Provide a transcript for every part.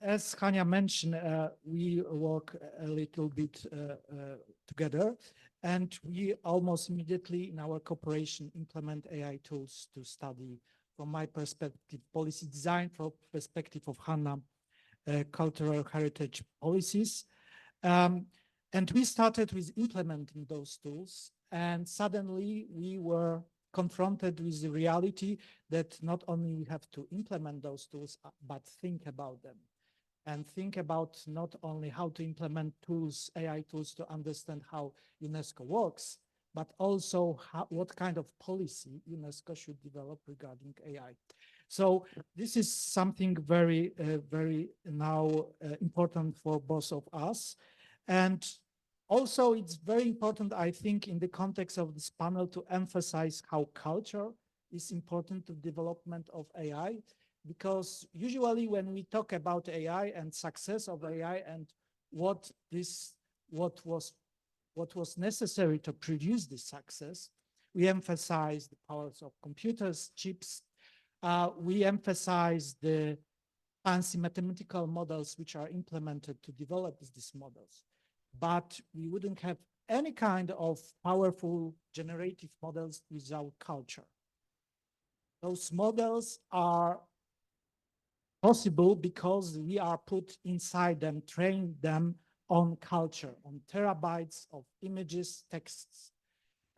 As Hania mentioned, we work a little bit together, and we almost immediately in our cooperation implement AI tools to study, from my perspective, policy design, from perspective of Hannah, cultural heritage policies. And we started with implementing those tools, and suddenly we were confronted with the reality that not only we have to implement those tools, but think about them. And think about not only how to implement tools, AI tools, to understand how UNESCO works, but also what kind of policy UNESCO should develop regarding AI. So this is something very, very now important for both of us. And also, it's very important, I think, in the context of this panel to emphasize how culture is important to development of AI, because usually when we talk about AI and success of AI and what was necessary to produce this success, we emphasize the powers of computers, chips. We emphasize the fancy mathematical models which are implemented to develop these models. But we wouldn't have any kind of powerful generative models without culture. Those models are possible because we are put inside them, trained them on culture, on terabytes of images, texts.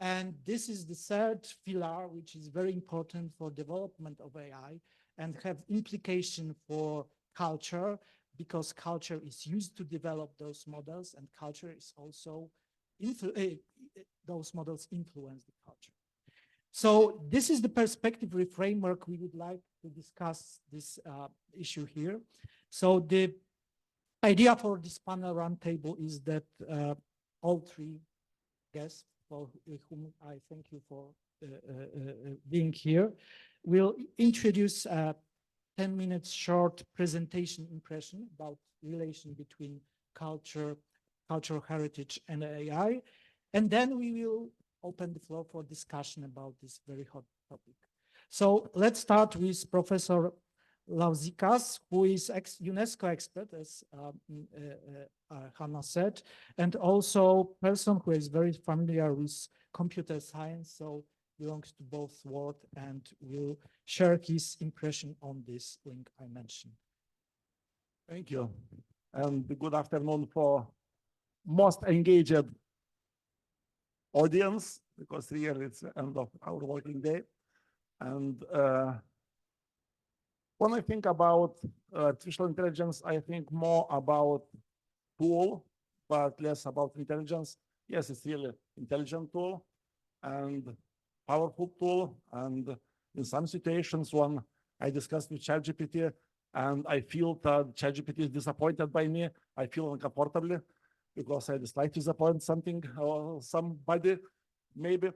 And this is the third pillar, which is very important for development of AI and have implication for culture, because culture is used to develop those models, and culture is also, those models influence the culture. So this is the perspective framework we would like to discuss this issue here. So the idea for this panel roundtable is that all three guests, for whom I thank you for being here, will introduce 10 minutes short presentation impression about relation between culture, cultural heritage, and AI. And then we will open the floor for discussion about this very hot topic. So let's start with Professor Laužikas, who is UNESCO expert, as Hannah said, and also person who is very familiar with computer science, so belongs to both worlds, and will share his impression on this link I mentioned. Thank you. And good afternoon for most engaged audience, because here it's the end of our working day. And when I think about artificial intelligence, I think more about tool, but less about intelligence. Yes, it's really intelligent tool and powerful tool. And in some situations, when I discussed with ChatGPT and I feel that ChatGPT is disappointed by me, I feel uncomfortably because I dislike to disappoint something or somebody, maybe.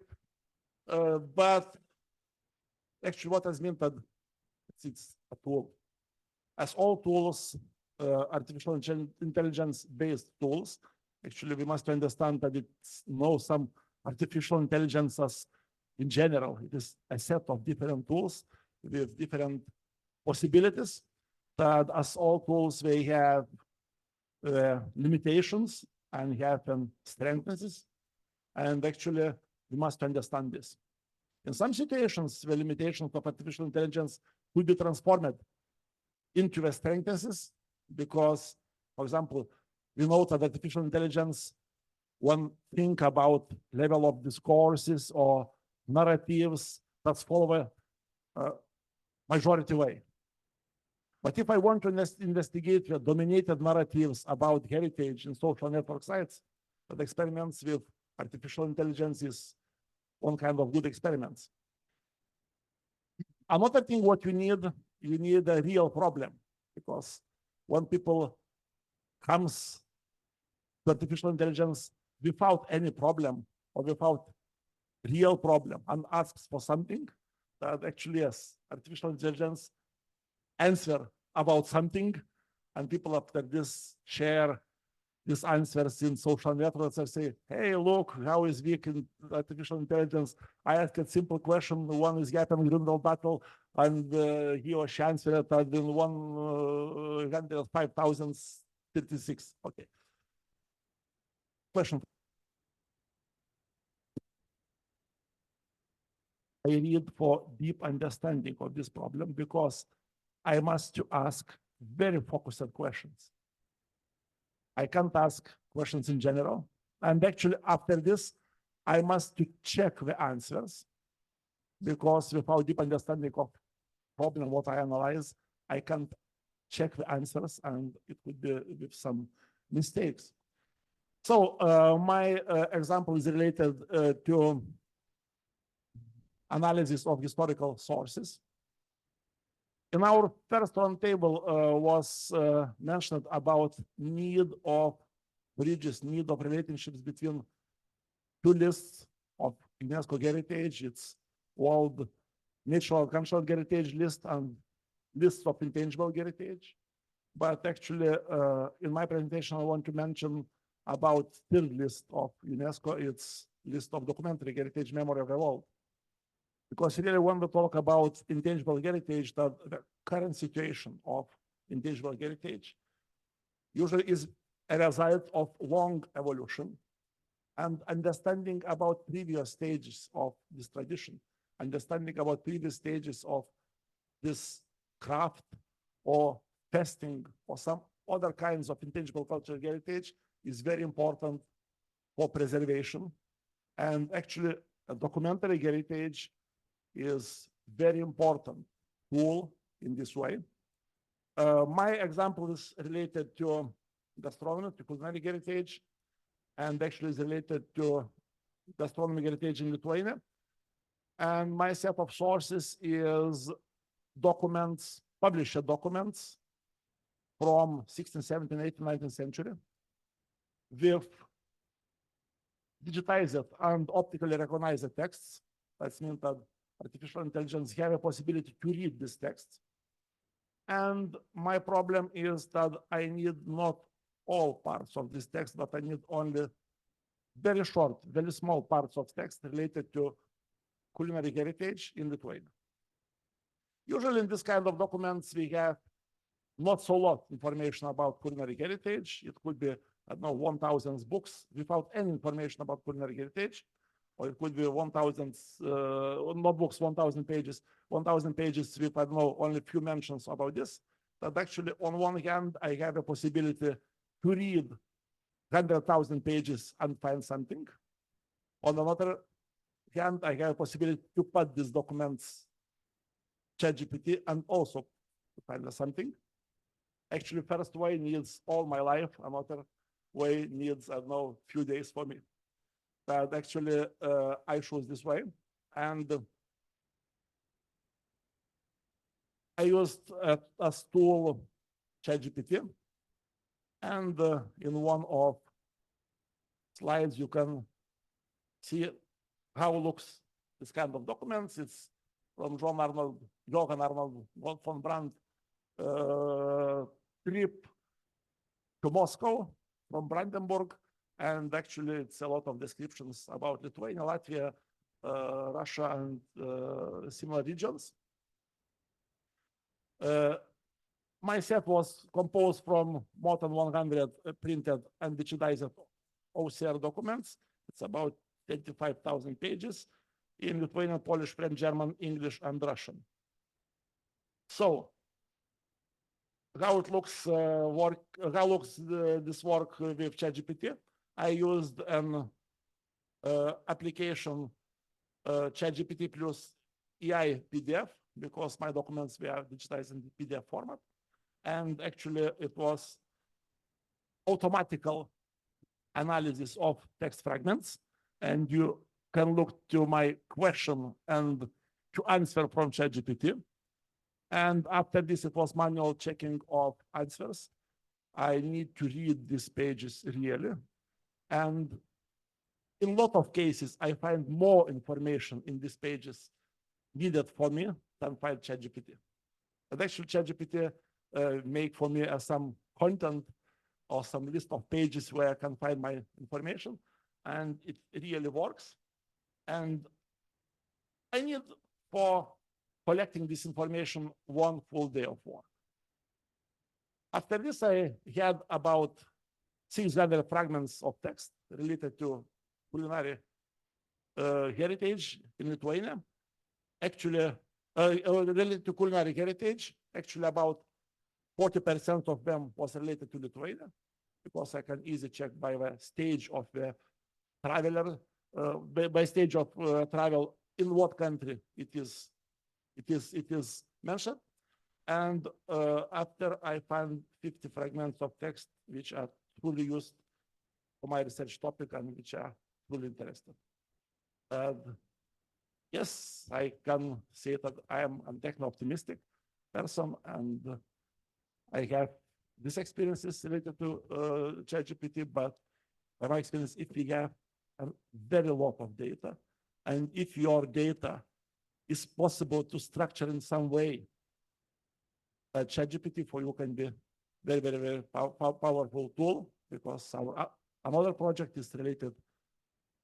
But actually, what has meant that it's a tool. As all tools, artificial intelligence-based tools, actually, we must understand that it's no some artificial intelligence as in general. It is a set of different tools with different possibilities, that as all tools, they have limitations and have strengths. And actually, we must understand this. In some situations, the limitations of artificial intelligence could be transformed into the strengths, because, for example, we know that artificial intelligence, when think about level of discourses or narratives that follow a majority way. But if I want to investigate the dominated narratives about heritage in social network sites, the experiments with artificial intelligence is one kind of good experiments. Another thing what you need a real problem, because when people comes to artificial intelligence without any problem or without real problem and asks for something, that actually yes, artificial intelligence answer about something, and people after this share these answers in social networks. I say, hey, look, how is weak in artificial intelligence? I asked a simple question. One is Gap and Grindel battle, and he or she answered it in 105,036. Okay. Question. I need for deep understanding of this problem because I must to ask very focused questions. I can't ask questions in general. And actually, after this, I must to check the answers because without deep understanding of problem, what I analyze, I can't check the answers and it would be with some mistakes. So my example is related to analysis of historical sources. In our first roundtable was mentioned about need of bridges, need of relationships between two lists of UNESCO heritage. It's World Natural and Cultural Heritage list and lists of intangible heritage. But actually, in my presentation, I want to mention about third list of UNESCO. It's list of documentary heritage memory of the world. Because really when we talk about intangible heritage, the current situation of intangible heritage usually is a result of long evolution and understanding about previous stages of this tradition, understanding about previous stages of this craft or testing or some other kinds of intangible cultural heritage is very important for preservation. And actually, a documentary heritage is very important tool in this way. My example is related to gastronomy, to culinary heritage, and actually is related to gastronomy heritage in Lithuania. And my set of sources is documents, published documents from 16th, 17th, 18th, 19th century with digitized and optically recognized texts. That means that artificial intelligence have a possibility to read this text. And my problem is that I need not all parts of this text, but I need only very short, very small parts of text related to culinary heritage in Lithuania. Usually in this kind of documents, we have not so lot information about culinary heritage. It could be, I don't know, 1,000 books without any information about culinary heritage. Or it could be 1,000, not books, 1,000 pages with, I don't know, only a few mentions about this. But actually, on one hand, I have a possibility to read 100,000 pages and find something. On another hand, I have a possibility to put these documents ChatGPT and also to find something. Actually, first way needs all my life. Another way needs, I don't know, few days for me. But actually, I chose this way. And I used as tool ChatGPT. And in one of slides, you can see how it looks this kind of documents. It's from Johann Arnold von Brandt trip to Moscow from Brandenburg. And actually, it's a lot of descriptions about Lithuania, Latvia, Russia, and similar regions. My set was composed from more than 100 printed and digitized OCR documents. It's about 25,000 pages in Lithuanian, Polish, French, German, English, and Russian. So, how it looks this work with ChatGPT? I used an application ChatGPT plus AI PDF because my documents were digitized in the PDF format. And actually, it was automatical analysis of text fragments. And you can look to my question and to answer from ChatGPT. And after this, it was manual checking of answers. I need to read these pages really. And in a lot of cases, I find more information in these pages needed for me than find ChatGPT. But actually, ChatGPT make for me some content or some list of pages where I can find my information, and it really works. And I need for collecting this information 1 full day of work. After this, I had about 600 fragments of text related to culinary heritage in Lithuania. Actually, related to culinary heritage, actually about 40% of them was related to Lithuania, because I can easily check by the stage of the traveler, by stage of travel, in what country it is mentioned. And after I find 50 fragments of text which are truly used for my research topic and which are truly interested. Yes, I can say that I am a techno-optimistic person, and I have these experiences related to ChatGPT, but by my experience, if we have a very lot of data, and if your data is possible to structure in some way, ChatGPT for you can be very, very, very powerful tool, because our another project is related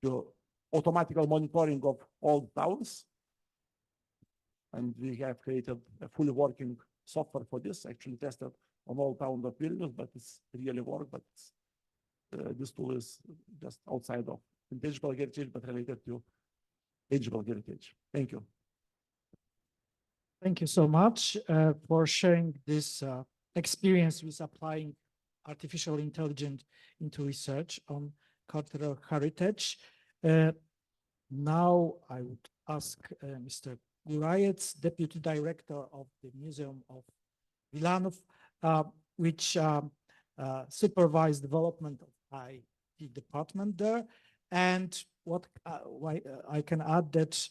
to automatical monitoring of old towns. And we have created a fully working software for this, actually tested on all towns of Vilnius, but it's really work, but this tool is just outside of intangible heritage, but related to tangible heritage. Thank you. Thank you so much for sharing this experience with applying artificial intelligence into research on cultural heritage. Now I would ask Mr. Górajec, Deputy Director of the Museum of Wilanów, which supervised development of IT department there. And what I can add that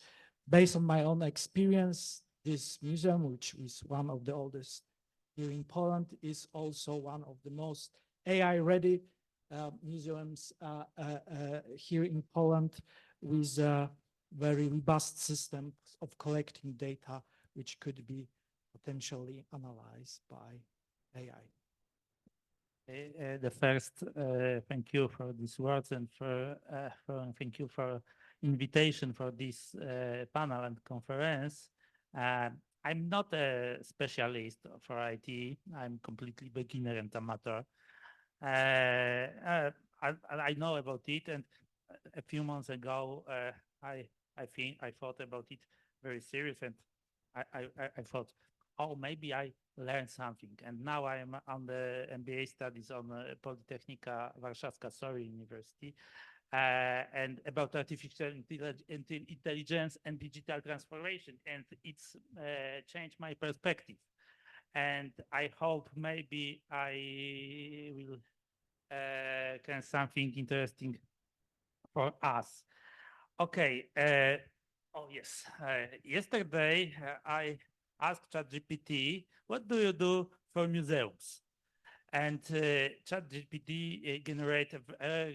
based on my own experience, this museum, which is one of the oldest here in Poland, is also one of the most AI-ready museums here in Poland, with a very robust system of collecting data, which could be potentially analyzed by AI. The first, thank you for these words, and thank you for invitation for this panel and conference. I'm not a specialist for IT. I'm completely beginner and amateur. I know about it, and a few months ago, I thought about it very serious, and I thought, oh, maybe I learned something. And now I am on the MBA studies on Politechnika Warszawska, University, and about artificial intelligence and digital transformation, and it's changed my perspective. And I hope maybe I will can something interesting for us. Okay. Oh yes. Yesterday I asked ChatGPT, "What do you do for museums?" And ChatGPT generate a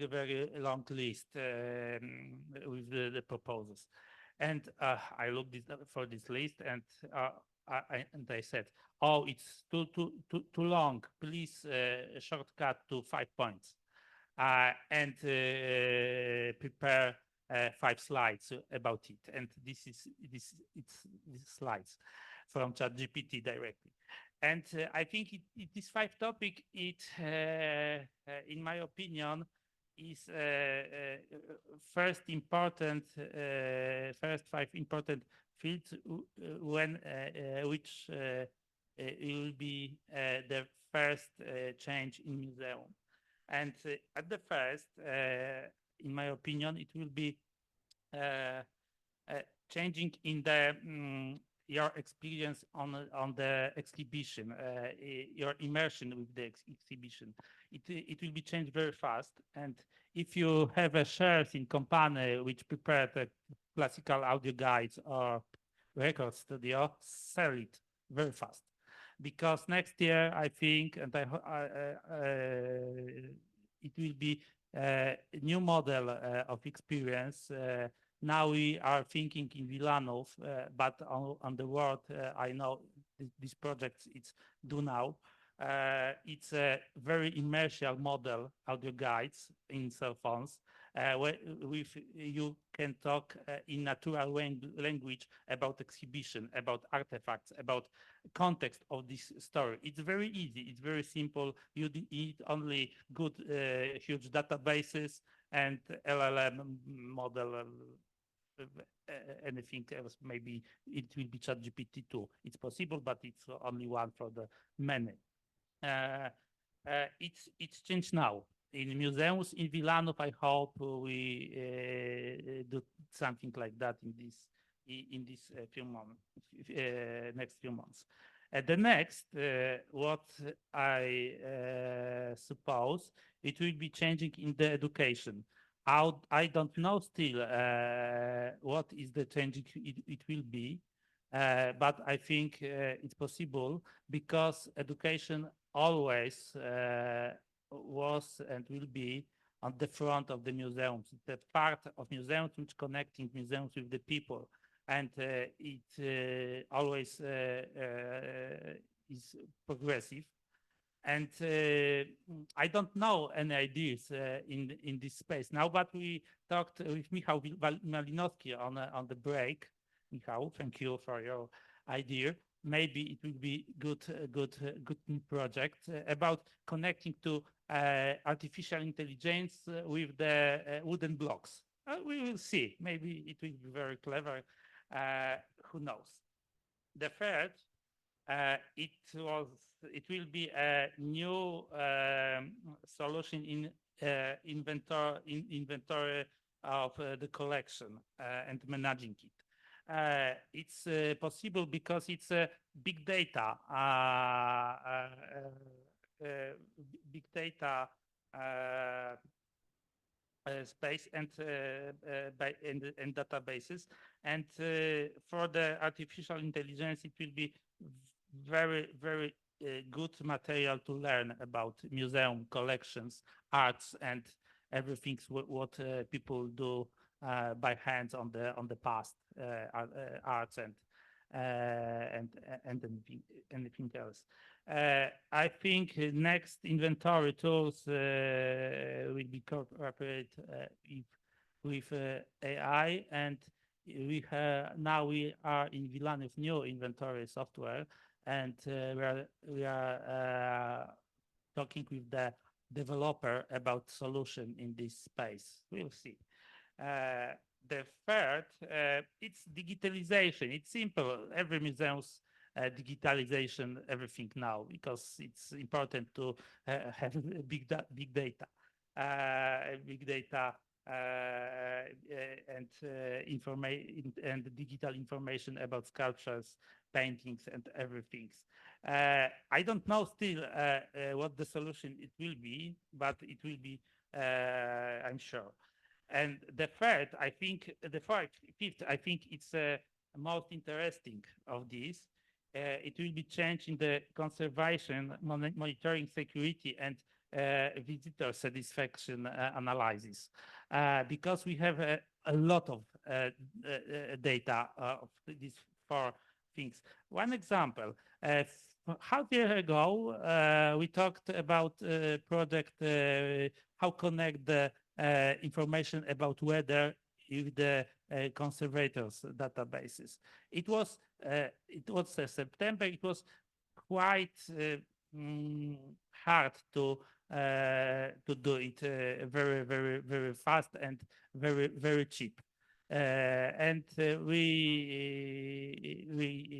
very long list with the proposals. And I looked for this list, and I said, "Oh, it's too long. Please shortcut to 5 points, and prepare 5 slides about it." And it's these slides from ChatGPT directly. And I think this 5 topic, in my opinion, is first 5 important fields which will be the first change in museum. And at the first, in my opinion, it will be changing in the your experience on the exhibition, your immersion with the exhibition. It will be changed very fast. And if you have a shares in company which prepared a classical audio guides or record studio, sell it very fast. Because next year, I think, and it will be a new model of experience. Now we are thinking in Wilanów, but on the world, I know this project it's do now. It's a very immersive model, audio guides in cell phones, where you can talk in natural language about exhibition, about artifacts, about context of this story. It's very easy. It's very simple. You need only good, huge databases and LLM model. Anything else, maybe it will be ChatGPT 2. It's possible, but it's only one for the many. It's changed now. In museums in Wilanów, I hope we do something like that in this few months, next few months. The next, what I suppose, it will be changing in the education. I don't know still what is the changing it will be, but I think it's possible because education always was and will be on the front of the museums. It's a part of museums which connecting museums with the people, and it always is progressive. And I don't know any ideas in this space now, but we talked with Michał Malinowski on the break. Michał, thank you for your idea. Maybe it will be good project about connecting to artificial intelligence with the wooden blocks. We will see. Maybe it will be very clever. Who knows? The third, it will be a new solution in inventory of the collection and managing it. It's possible because it's a big data, space and databases. And for the artificial intelligence, it will be very good material to learn about museum collections, arts, and everything what people do by hands on the past, arts and anything else. I think next inventory tools will be cooperated with AI, and we are in Wilanów new inventory software, and we are talking with the developer about solution in this space. We'll see. The third, it's digitalization. It's simple. Every museum's digitalization, everything now, because it's important to have big data and information and digital information about sculptures, paintings, and everything. I don't know still what the solution it will be, but it will be, I'm sure. And the fifth, I think it's most interesting of this. It will be changed in the conservation, monitoring, security, and visitor satisfaction analysis, because we have a lot of data of these four things. One example, half a year ago, we talked about a project, how connect the information about weather with the conservators databases. It was September. It was quite hard to do it very fast and very cheap. And we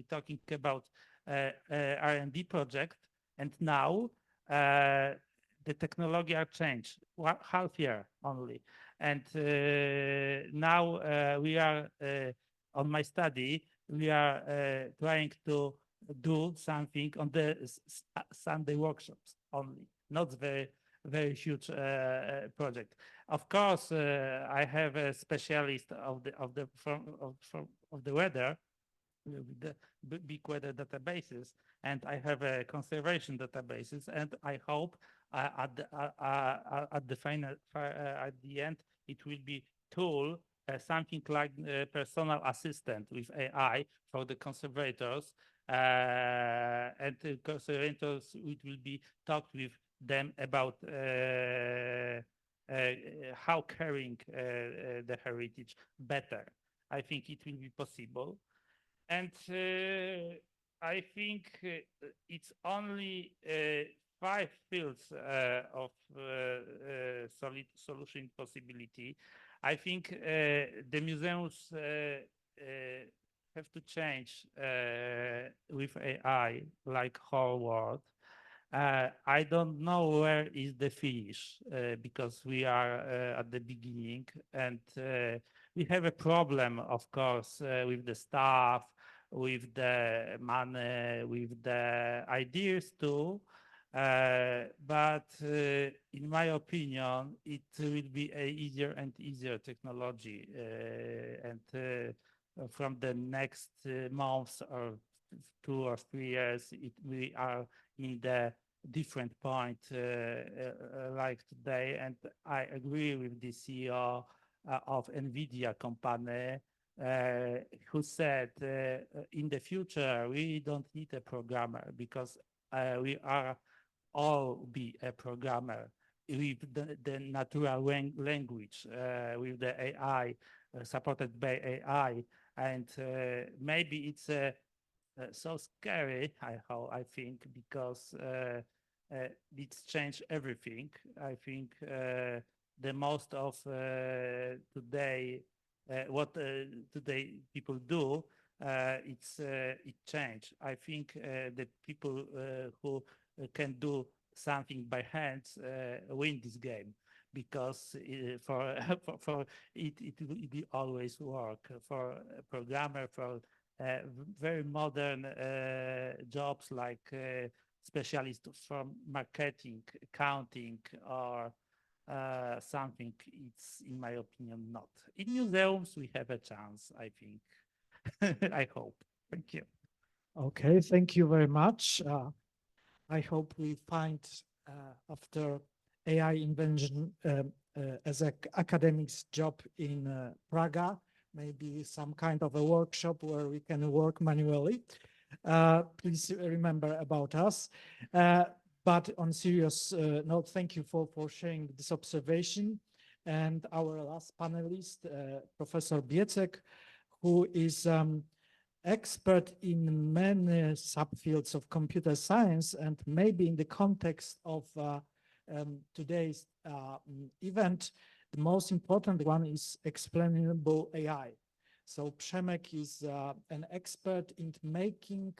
talking about R&D project, and now the technology are changed half year only, and now we are on my study. We are trying to do something on the Sunday workshops only, not very huge project. Of course, I have a specialist of the weather, with the big weather databases, and I have a conservation databases, and I hope at the end it will be tool, something like personal assistant with AI for the conservators, And conservators, it will be talked with them about how carrying the heritage better. I think it will be possible. And I think it's only 5 fields of solution possibility. I think the museums have to change with AI, like whole world. I don't know where is the finish because we are at the beginning, and we have a problem, of course, with the staff, with the money, with the ideas too. But in my opinion, it will be a easier and easier technology, and from the next months or 2 or 3 years, we are in the different point like today. And I agree with the CEO of NVIDIA company who said in the future, we don't need a programmer because we are all be a programmer with the natural language, with the AI, supported by AI. And maybe it's so scary, I think, because it's changed everything. I think the most of today, what today people do, it changed. I think that people who can do something by hands win this game, because for it will always work for a programmer, for very modern jobs like specialist from marketing, accounting, or something. It's, in my opinion, not. In museums, we have a chance, I think. I hope. Thank you. Okay, thank you very much. I hope we find after AI invention as an academic's job in Prague, maybe some kind of a workshop where we can work manually. Please remember about us. But on serious note, thank you for sharing this observation. And our last panelist, Professor Biecek, who is expert in many subfields of computer science, and maybe in the context of today's event, the most important one is explainable AI. So Przemek is an expert in making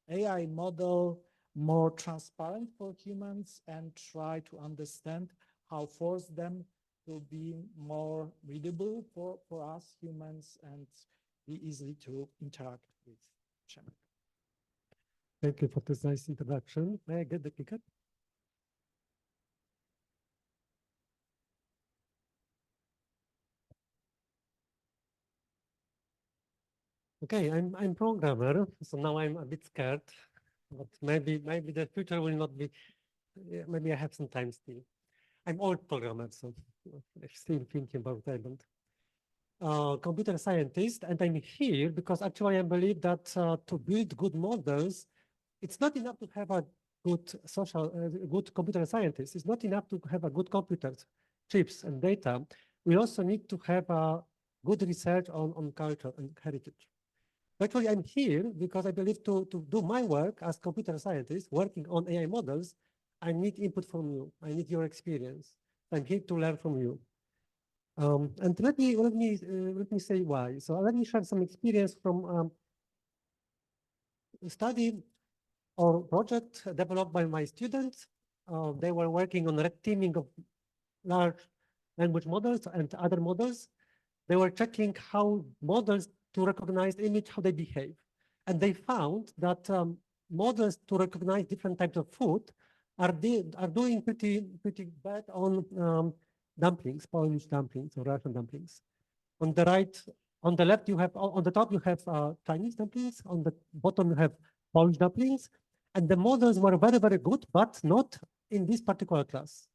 AI model more transparent for humans and try to understand how force them to be more readable for us humans and be easy to interact with. Przemek. Thank you for this nice introduction. May I get the clicker? Okay, I'm programmer, so now I'm a bit scared, but maybe the future will not be. Maybe I have some time still. I'm old programmer, so I'm still thinking about Ireland. Computer scientist, and I'm here because actually I believe that to build good models, it's not enough to have a good good computer scientist. It's not enough to have a good computers, chips, and data. We also need to have a good research on culture and heritage. Actually, I'm here because I believe to do my work as computer scientist, working on AI models, I need input from you. I need your experience. I'm here to learn from you. And let me say why. So let me share some experience from study or project developed by my students. They were working on red teaming of large language models and other models. They were checking how models to recognize image, how they behave. And they found that models to recognize different types of food are doing pretty bad on dumplings, Polish dumplings or Russian dumplings. On the right, on the left, you have, on the top, you have Chinese dumplings. On the bottom, you have Polish dumplings. And the models were very, very good, but not in this particular class.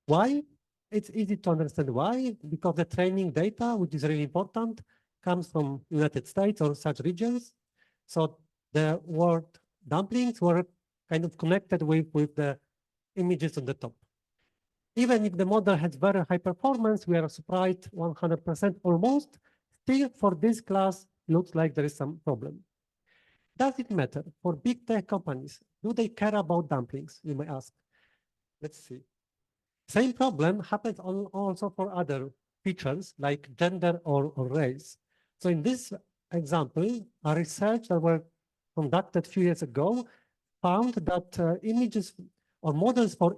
Why? It's easy to understand why, because the training data, which is really important, comes from United States or such regions. So the word dumplings were kind of connected with the images on the top. Even if the model has very high performance, we are surprised 100% almost, still for this class, looks like there is some problem. Does it matter for big tech companies? Do they care about dumplings, you may ask? Let's see. Same problem happens also for other features like gender or race. So in this example, a research that were conducted a few years ago found that images or models for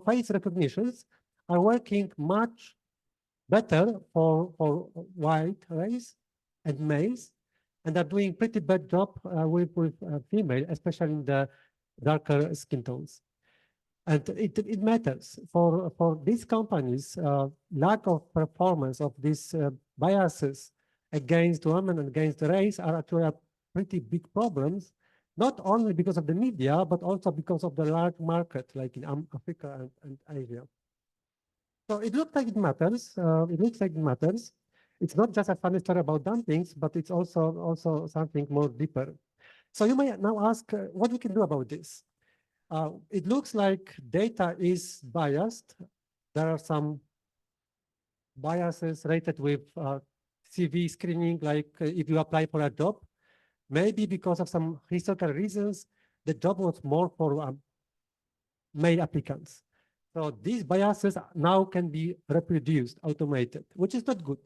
face recognitions are working much better for white race and males, and are doing pretty bad job with female, especially in the darker skin tones. And it matters for these companies. Lack of performance of these biases against women and against the race are actually a pretty big problems, not only because of the media, but also because of the large market, like in Africa and Asia. So it looks like it matters. It looks like it matters. It's not just a funny story about dumplings, but it's also something more deeper. So you may now ask what we can do about this. It looks like data is biased. There are some biases related with CV screening, like if you apply for a job, maybe because of some historical reasons, the job was more for male applicants. So these biases now can be reproduced, automated, which is not good.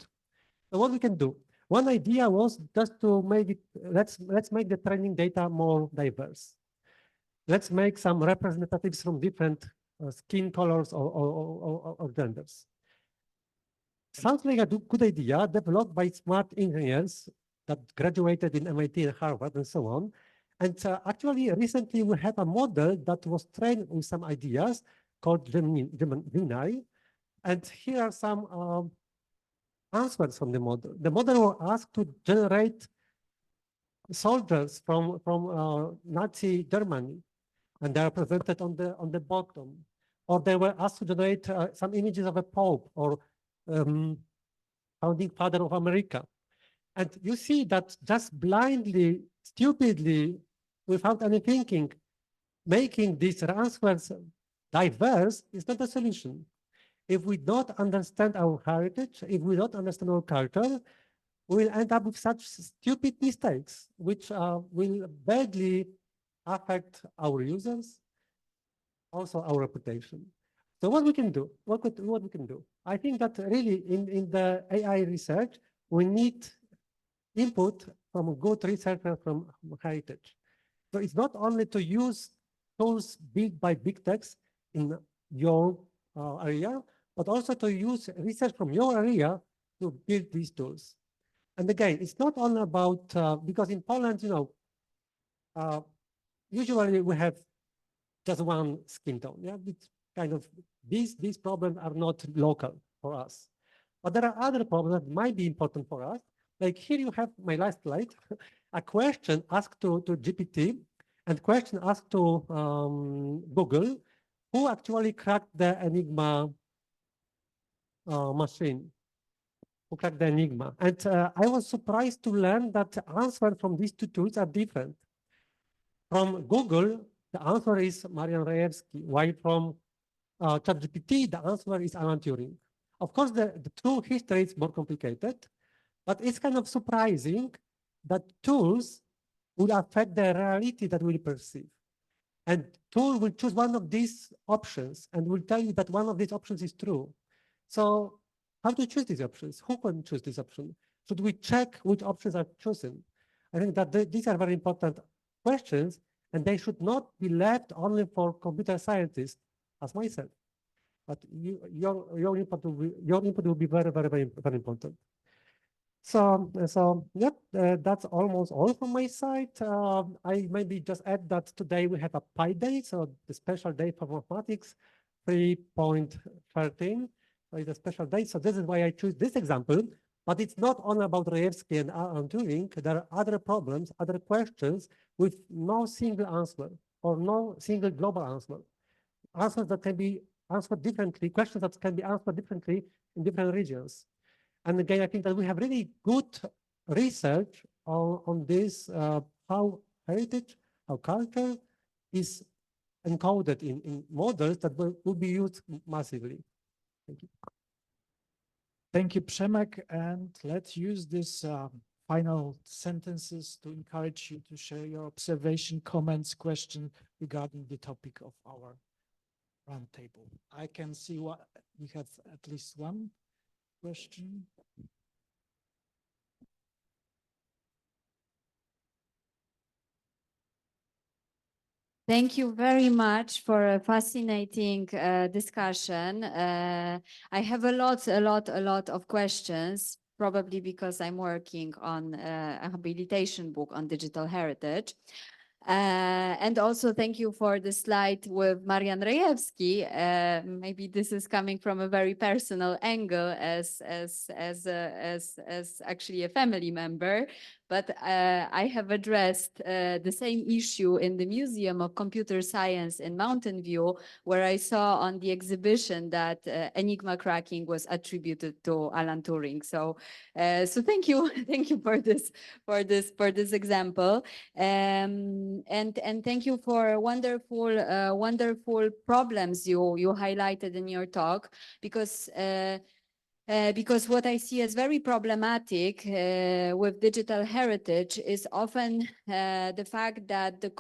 So what we can do? One idea was just to make it, let's make the training data more diverse. Let's make some representatives from different skin colors or genders. Sounds like a good idea developed by smart engineers that graduated in MIT and Harvard and so on. And actually, recently we had a model that was trained with some ideas called Gemini. And here are some answers from the model. The model was asked to generate soldiers from Nazi Germany, and they are presented on the bottom. Or they were asked to generate some images of a pope or founding father of America. And you see that just blindly, stupidly, without any thinking, making these answers diverse is not a solution. If we don't understand our heritage, if we don't understand our culture, we will end up with such stupid mistakes, which will badly affect our users, also our reputation. So what we can do? What we can do? I think that really in the AI research, we need input from a good researcher from heritage. So it's not only to use tools built by big techs in your area, but also to use research from your area to build these tools. And again, it's not only about, because in Poland, you know, usually we have just one skin tone. Yeah, it's kind of, these problems are not local for us. But there are other problems that might be important for us. Like here you have my last slide, a question asked to GPT and question asked to Google, who actually cracked the Enigma machine, who cracked the Enigma. And I was surprised to learn that the answer from these two tools are different. From Google, the answer is Marian Rejewski, while from ChatGPT, the answer is Alan Turing. Of course, the true history is more complicated, but it's kind of surprising that tools will affect the reality that we perceive. And tool will choose one of these options and will tell you that one of these options is true. So how to choose these options? Who can choose this option? Should we check which options are chosen? I think that these are very important questions, and they should not be left only for computer scientists as myself. But your input will be very, very, very, very important. So yep, that's almost all from my side. I maybe just add that today we have a Pi Day, so the special day for mathematics, 3.13. So it's a special day. So this is why I choose this example. But it's not only about Rejewski and Alan Turing. There are other problems, other questions with no single answer or no single global answer. Answers that can be answered differently, questions that can be answered differently in different regions. And again, I think that we have really good research on this how heritage, how culture is encoded in models that will be used massively. Thank you. Thank you, Przemek. And let's use this final sentences to encourage you to share your observation, comments, questions regarding the topic of our roundtable. I can see what we have at least one question. Thank you very much for a fascinating discussion. I have a lot of questions, probably because I'm working on a habilitation book on digital heritage. And also thank you for the slide with Marian Rejewski. Maybe this is coming from a very personal angle as actually a family member, but I have addressed the same issue in the Museum of Computer Science in Mountain View, where I saw on the exhibition that Enigma cracking was attributed to Alan Turing. So thank you, thank you for this example. And thank you for wonderful problems you highlighted in your talk, because what I see as very problematic with digital heritage is often the fact that the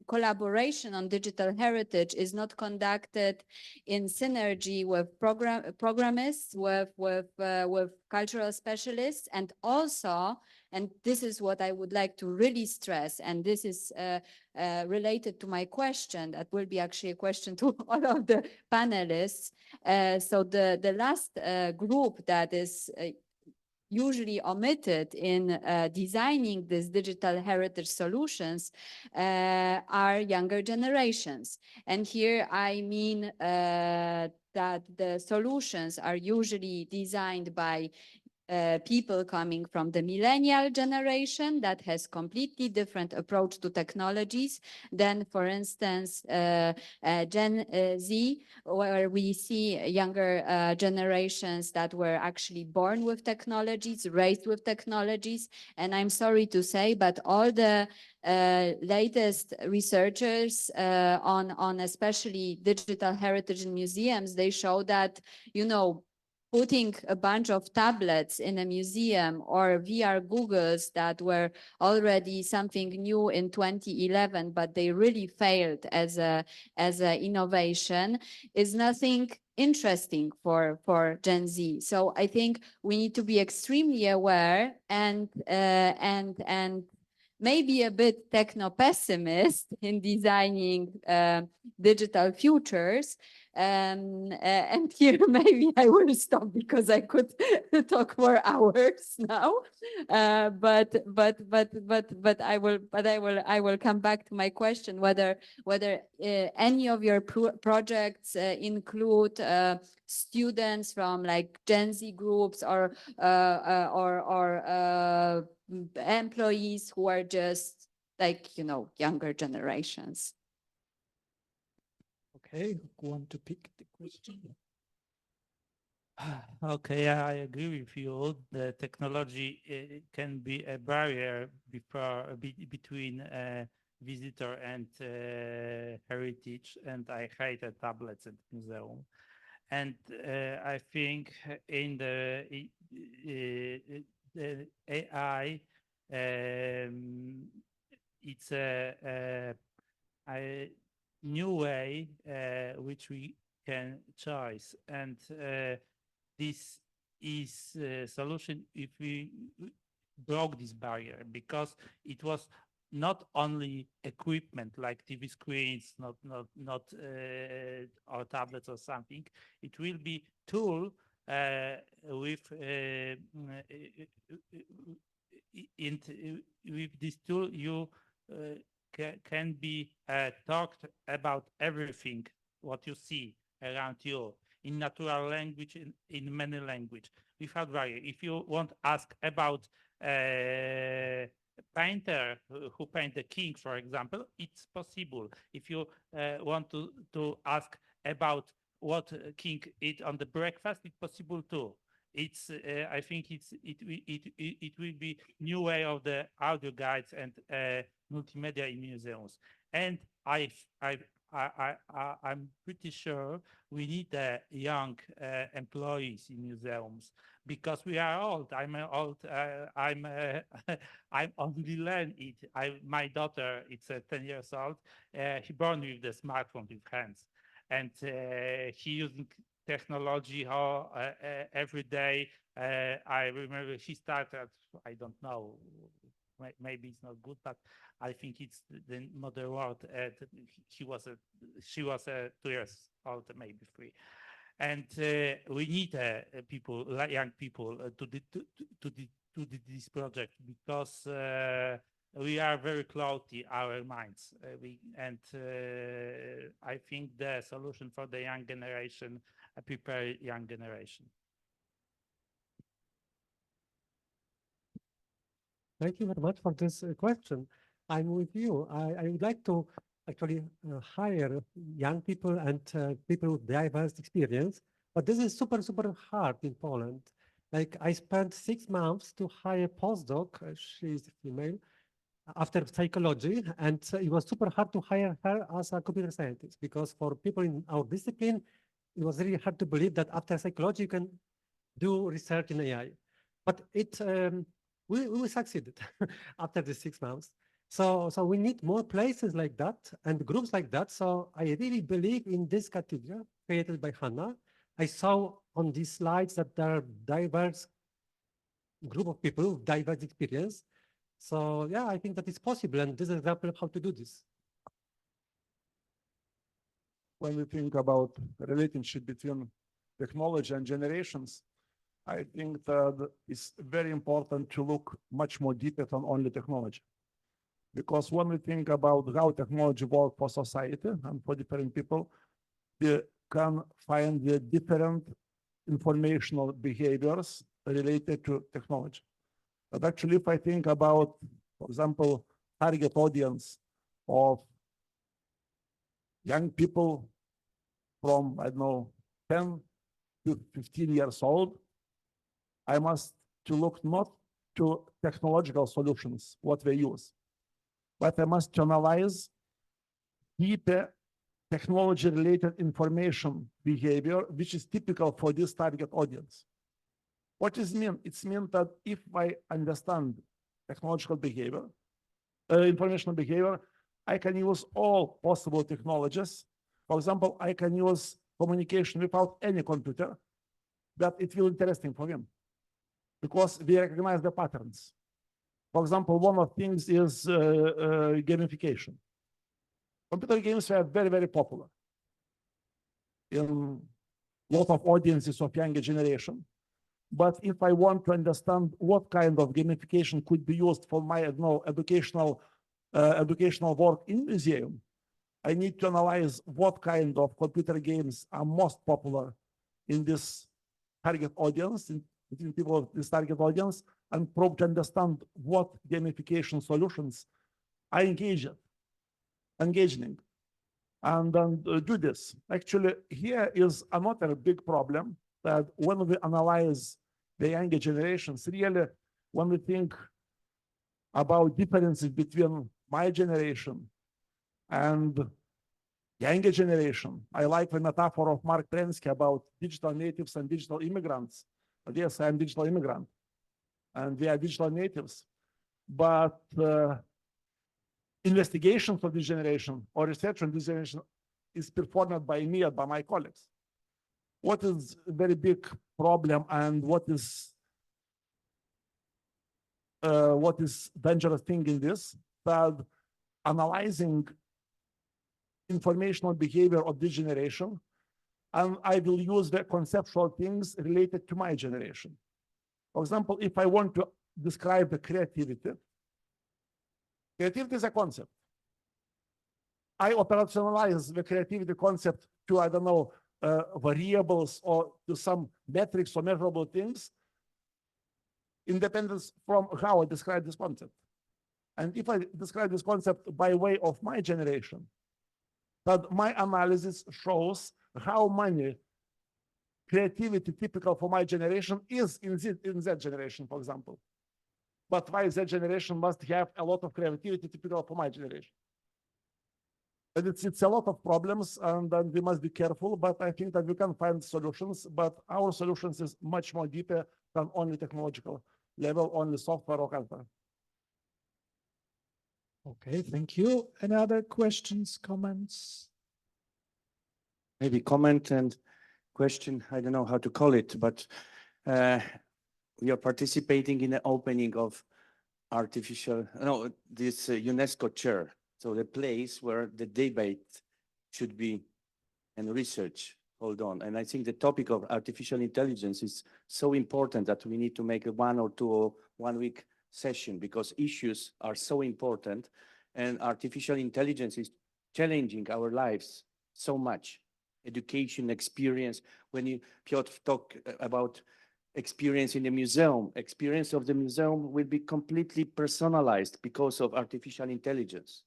collaboration on digital heritage is not conducted in synergy with programists, with cultural specialists, and also, and this is what I would like to really stress, and this is related to my question, that will be actually a question to all of the panelists. So the last group that is usually omitted in designing these digital heritage solutions are younger generations. And here I mean that the solutions are usually designed by people coming from the millennial generation that has completely different approach to technologies than, for instance, Gen Z, where we see younger generations that were actually born with technologies, raised with technologies. And I'm sorry to say, but all the latest researchers on especially digital heritage in museums, they show that, you know, putting a bunch of tablets in a museum or VR Googles that were already something new in 2011, but they really failed as a innovation, is nothing interesting for Gen Z. So I think we need to be extremely aware and maybe a bit techno-pessimist in designing digital futures. And here maybe I will stop because I could talk for hours now. But I will come back to my question whether any of your projects include students from like Gen Z groups or employees who are just like, you know, younger generations. Okay, who want to pick the question? Okay, I agree with you. The technology can be a barrier between visitor and heritage, and I hated tablets at museum. And I think in the AI, it's a new way which we can choose, and this is a solution if we broke this barrier, because it was not only equipment like TV screens, not or tablets or something. It will be tool with this tool you can be talked about everything what you see around you in natural language, in many language, without barrier. If you want to ask about painter who paint the king, for example, it's possible. If you want to ask about what king eat on the breakfast, it's possible too. It's I think it will be new way of the audio guides and multimedia in museums. And I'm pretty sure we need young employees in museums because we are old. I'm old. I'm only learn it. My daughter, it's 10 years old. She born with the smartphone with hands, and she using technology every day. I remember she started. I don't know. Maybe it's not good, but I think it's the modern world. She was 2 years old, maybe 3, and we need people, young people, to this project because we are very close to our minds. I think the solution for the young generation, prepare young generation. Thank you very much for this question. I'm with you. I would like to actually hire young people and people with diverse experience, but this is super, super hard in Poland. Like I spent 6 months to hire a postdoc, she's female, after psychology, and it was super hard to hire her as a computer scientist because for people in our discipline, it was really hard to believe that after psychology you can do research in AI. But we succeeded after the 6 months. So we need more places like that and groups like that. So I really believe in this category created by Hannah. I saw on these slides that there are diverse group of people with diverse experience. So yeah, I think that it's possible, and this is an example of how to do this. When we think about the relationship between technology and generations, I think that it's very important to look much more deeper than only technology. Because when we think about how technology works for society and for different people, we can find the different informational behaviors related to technology. But actually, if I think about, for example, target audience of young people from, I don't know, 10 to 15 years old, I must to look not to technological solutions, what they use, but I must analyze deeper technology-related information behavior, which is typical for this target audience. What does it mean? It means that if I understand technological behavior, informational behavior, I can use all possible technologies. For example, I can use communication without any computer, but it will be interesting for them because we recognize the patterns. For example, one of the things is gamification. Computer games were very, very popular in a lot of audiences of younger generation. But if I want to understand what kind of gamification could be used for my educational work in museum, I need to analyze what kind of computer games are most popular in this target audience, between people of this target audience, and probe to understand what gamification solutions are engaging, and then do this. Actually, here is another big problem that when we analyze the younger generations, really, when we think about differences between my generation and younger generation, I like the metaphor of Mark Prensky about digital natives and digital immigrants. But yes, I'm digital immigrant, and we are digital natives. But investigation for this generation or research on this generation is performed by me and by my colleagues. What is a very big problem and what is dangerous thing in this? That analyzing informational behavior of this generation, and I will use the conceptual things related to my generation. For example, if I want to describe the creativity is a concept. I operationalize the creativity concept to, I don't know, variables or to some metrics or measurable things, independent from how I describe this concept. And if I describe this concept by way of my generation, that my analysis shows how many creativity typical for my generation is in that generation, for example. but why that generation must have a lot of creativity typical for my generation. And it's a lot of problems, and then we must be careful, but I think that we can find solutions, but our solutions is much more deeper than only technological level, only software or hardware. Okay, thank you. Any other questions, comments? Maybe comment and question, I don't know how to call it, but we are participating in the opening of this UNESCO chair. So the place where the debate should be and research hold on. And I think the topic of artificial intelligence is so important that we need to make a 1 or 2 or 1 week session because issues are so important and artificial intelligence is challenging our lives so much. Education, experience. When Piotr talked about experience in the museum, experience of the museum will be completely personalized because of artificial intelligence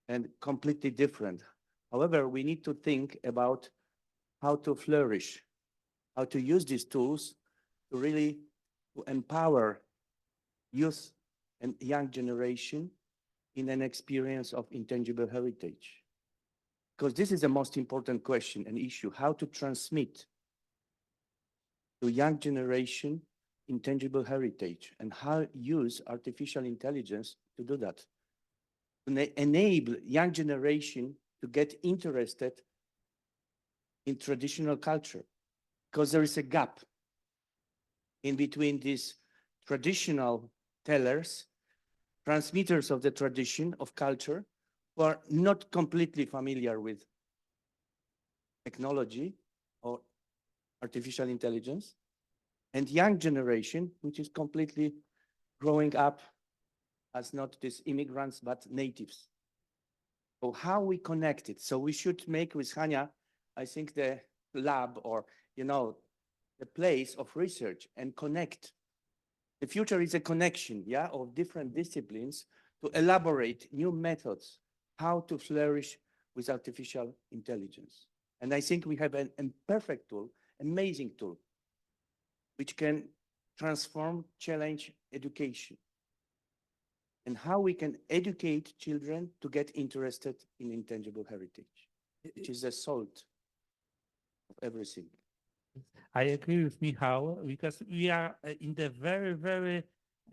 and completely different. However, we need to think about how to flourish, how to use these tools to really empower youth and young generation in an experience of intangible heritage. Because this is the most important question and issue, how to transmit to young generation intangible heritage and how use artificial intelligence to do that. To enable young generation to get interested in traditional culture, because there is a gap in between these traditional tellers, transmitters of the tradition of culture, who are not completely familiar with technology or artificial intelligence, and young generation, which is completely growing up as not these immigrants, but natives. So how we connect it? So we should make with Hania, I think, the lab or, the place of research and connect. The future is a connection, of different disciplines to elaborate new methods, how to flourish with artificial intelligence. And I think we have a perfect tool, amazing tool, which can transform, challenge education. And how we can educate children to get interested in intangible heritage, which is the salt of everything. I agree with Michał because we are in the very, very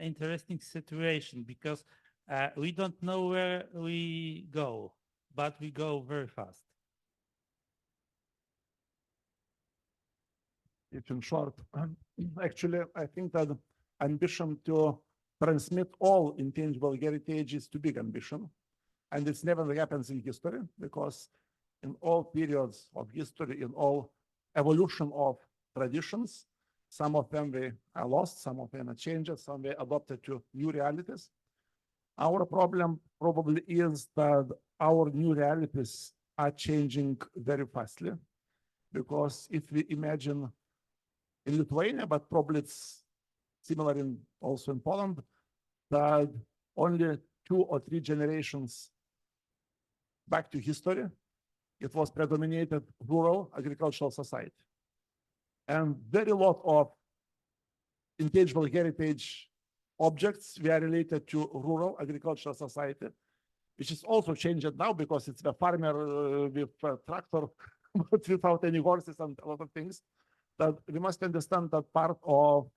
interesting situation because we don't know where we go, but we go very fast. It's in short, actually, I think that ambition to transmit all intangible heritage is too big ambition. And it's never happens in history because in all periods of history, in all evolution of traditions, some of them we are lost, some of them are changed, some we adopted to new realities. Our problem probably is that our new realities are changing very fastly because if we imagine in Lithuania, but probably it's similar also in Poland, that only 2 or 3 generations back to history, it was predominated rural agricultural society. And very lot of intangible heritage objects were related to rural agricultural society, which is also changed now because it's the farmer with a tractor, but without any horses and a lot of things. That we must understand that part of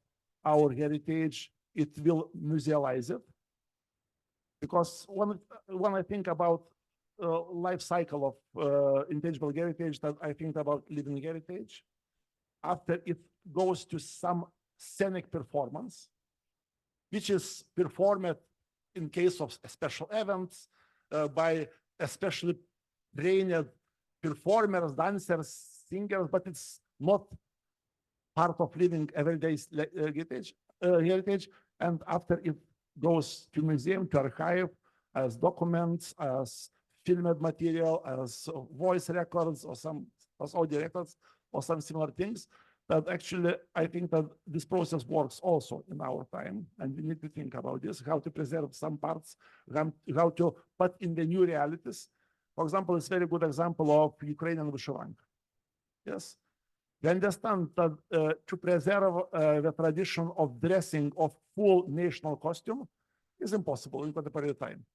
our heritage, it will musealize it. Because when I think about life cycle of intangible heritage, that I think about living heritage, after it goes to some scenic performance, which is performed in case of special events by especially trained performers, dancers, singers, but it's not part of living everyday heritage. And after it goes to museum, to archive, as documents, as filmed material, as voice records, or some as audio records, or some similar things, that actually I think that this process works also in our time, and we need to think about this, how to preserve some parts, how to put in the new realities. For example, it's a very good example of Ukrainian vyshyvanka. Yes, We understand that to preserve the tradition of dressing of full national costume is impossible in contemporary time.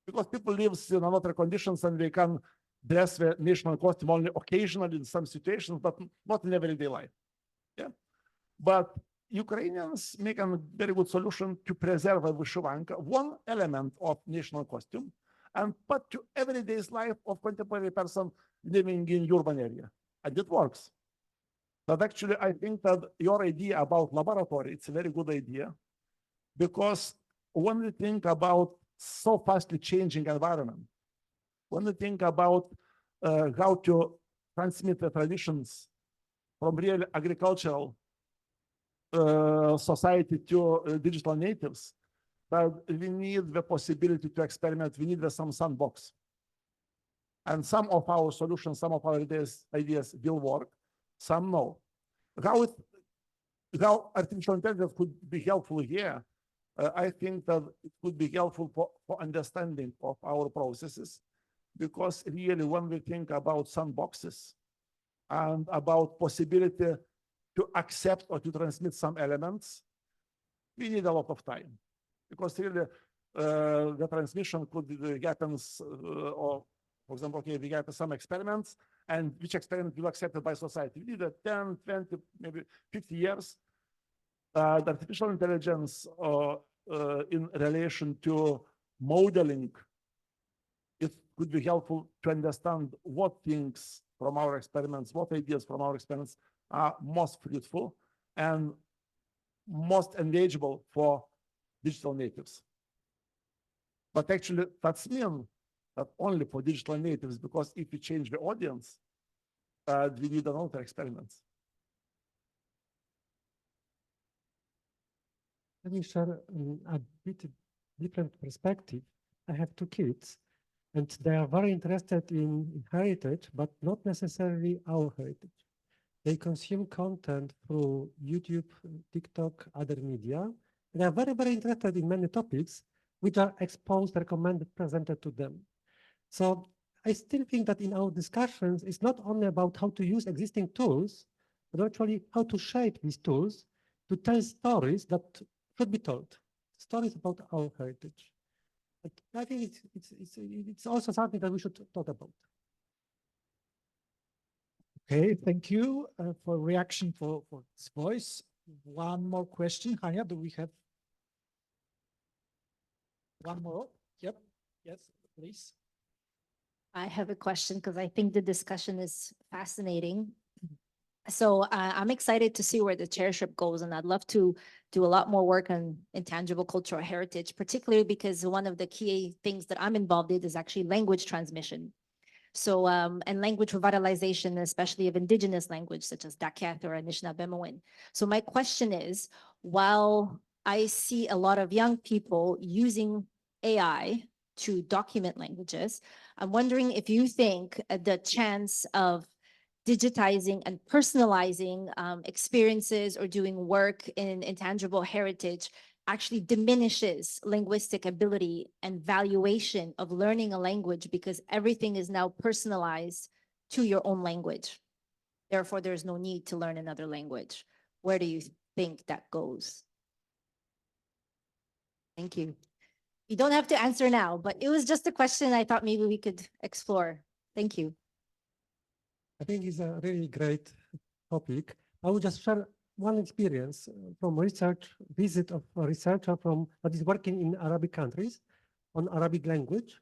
Because people live in other conditions and they can dress the national costume only occasionally in some situations, but not in everyday life. Yeah. But Ukrainians make a very good solution to preserve a vyshyvanka, one element of national costume, and put to everyday life of contemporary person living in urban area. And it works. But actually, I think that your idea about laboratory, it's a very good idea, because when we think about so fastly changing environment, when we think about how to transmit the traditions from real agricultural society to digital natives, that we need the possibility to experiment. We need some sandbox. And some of our solutions, some of our ideas will work, some no. How artificial intelligence could be helpful here, I think that it could be helpful for understanding of our processes, because really when we think about sandboxes and about possibility to accept or to transmit some elements, we need a lot of time, because really the transmission could happen, or for example, okay, we have some experiments, and which experiment will be accepted by society. We need 10, 20, maybe 50 years. The artificial intelligence in relation to modeling, it could be helpful to understand what things from our experiments, what ideas from our experiments are most fruitful and most engageable for digital natives. But actually, that's mean that only for digital natives, because if you change the audience, we need another experiments. Let me share a bit different perspective. I have two kids, and they are very interested in heritage, but not necessarily our heritage. They consume content through YouTube, TikTok, other media. They are very, very interested in many topics which are exposed, recommended, presented to them. So I still think that in our discussions, it's not only about how to use existing tools, but actually how to shape these tools to tell stories that should be told, stories about our heritage. But I think it's also something that we should talk about. Okay, thank you for reaction for this voice. One more question, Hania, do we have one more? Yep, yes, please. I have a question because I think the discussion is fascinating. So I'm excited to see where the chairship goes, and I'd love to do a lot more work on intangible cultural heritage, particularly because one of the key things that I'm involved in is actually language transmission. So, and language revitalization, especially of indigenous language, such as Daket or Anishinaabe. So my question is, while I see a lot of young people using AI to document languages, I'm wondering if you think the chance of digitizing and personalizing experiences or doing work in intangible heritage actually diminishes linguistic ability and valuation of learning a language, because everything is now personalized to your own language. Therefore, there's no need to learn another language. Where do you think that goes? Thank you. You don't have to answer now, but it was just a question I thought maybe we could explore. Thank you. I think it's a really great topic. I will just share one experience from research, visit of a researcher that is working in Arabic countries on Arabic language.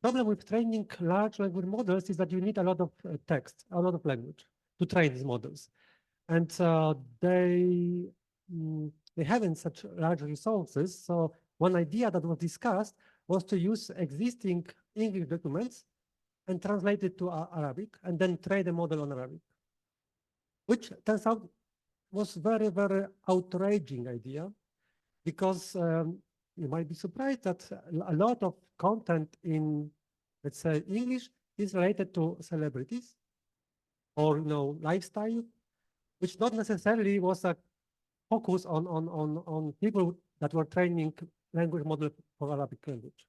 Problem with training large language models is that you need a lot of text, a lot of language to train these models. And they haven't such large resources. So one idea that was discussed was to use existing English documents and translate it to Arabic, and then train the model on Arabic, which turns out was very, very outraging idea, because you might be surprised that a lot of content in, let's say, English is related to celebrities or lifestyle, which not necessarily was a focus on people that were training language model for Arabic language.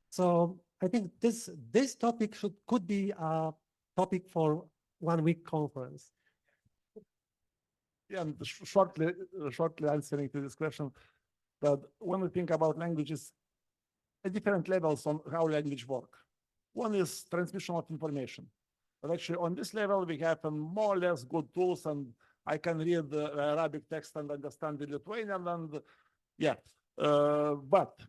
So I think this topic could be a topic for 1 week conference, Yeah, and shortly answering to this question, that when we think about languages, at different levels on how language work. One is transmission of information. But actually on this level, we have more or less good tools, and I can read the Arabic text and understand the Lithuanian, and yeah. But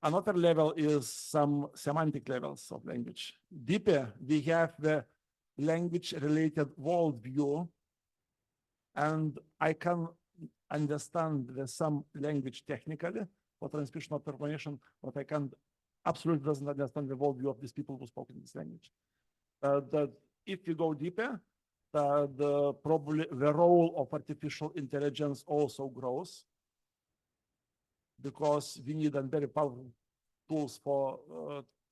another level is some semantic levels of language. Deeper, we have the language-related worldview, and I can understand some language technically for transmission of information, but I can absolutely doesn't understand the worldview of these people who spoke in this language. That if you go deeper, probably the role of artificial intelligence also grows, because we need very powerful tools for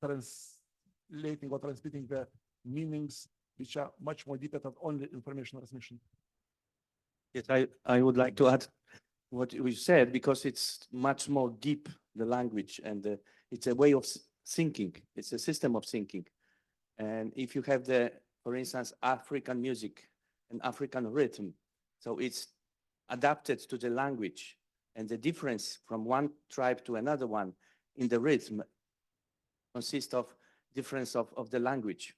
translating or transmitting the meanings, which are much more deeper than only information transmission. Yes, I would like to add what we said, because it's much more deep, the language, and it's a way of thinking. It's a system of thinking. And if you have for instance, African music and African rhythm, so it's adapted to the language, and the difference from one tribe to another one in the rhythm consists of difference of the language.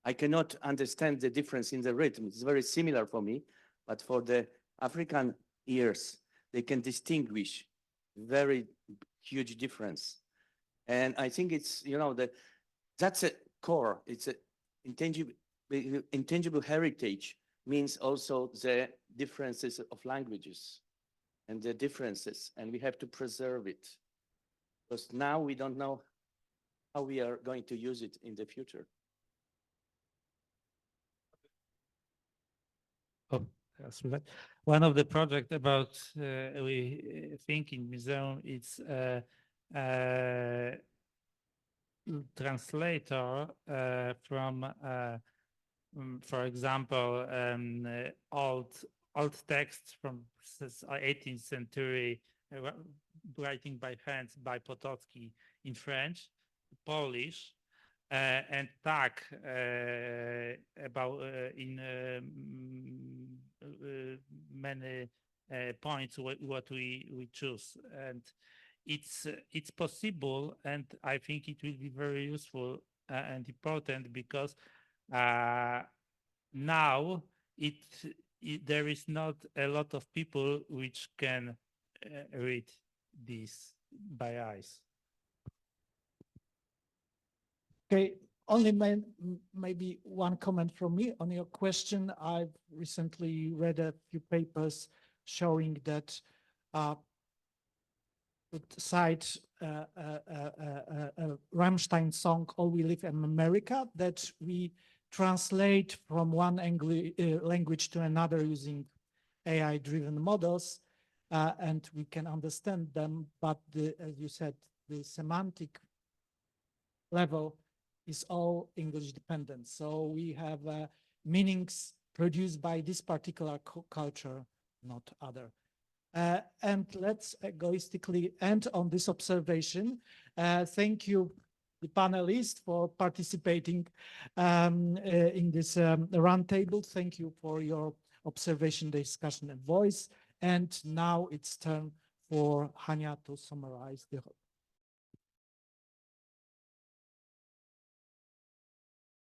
I cannot understand the difference in the rhythm. It's very similar for me, but for the African ears, they can distinguish very huge difference. And I think it's, that's a core. It's an intangible heritage, means also the differences of languages and the differences, and we have to preserve it, because now we don't know how we are going to use it in the future. Oh, that's right. One of the projects about we think in museum, it's translator from, for example, old texts from 18th century, writing by hands by Potocki in French, Polish, and tag about in many points what we choose, and it's possible, and I think it will be very useful and important, because now there is not a lot of people which can read this by eyes. Okay, maybe one comment from me on your question. I've recently read a few papers showing that cite Rammstein song "All We Live in America," that we translate from one language to another using AI-driven models, and we can understand them. But as you said, the semantic level is all English dependent. So we have meanings produced by this particular culture, not other. And let's egoistically end on this observation. Thank you, the panelists, for participating in this roundtable. Thank you for your observation, discussion, and voice. And now it's time for Hania to summarize the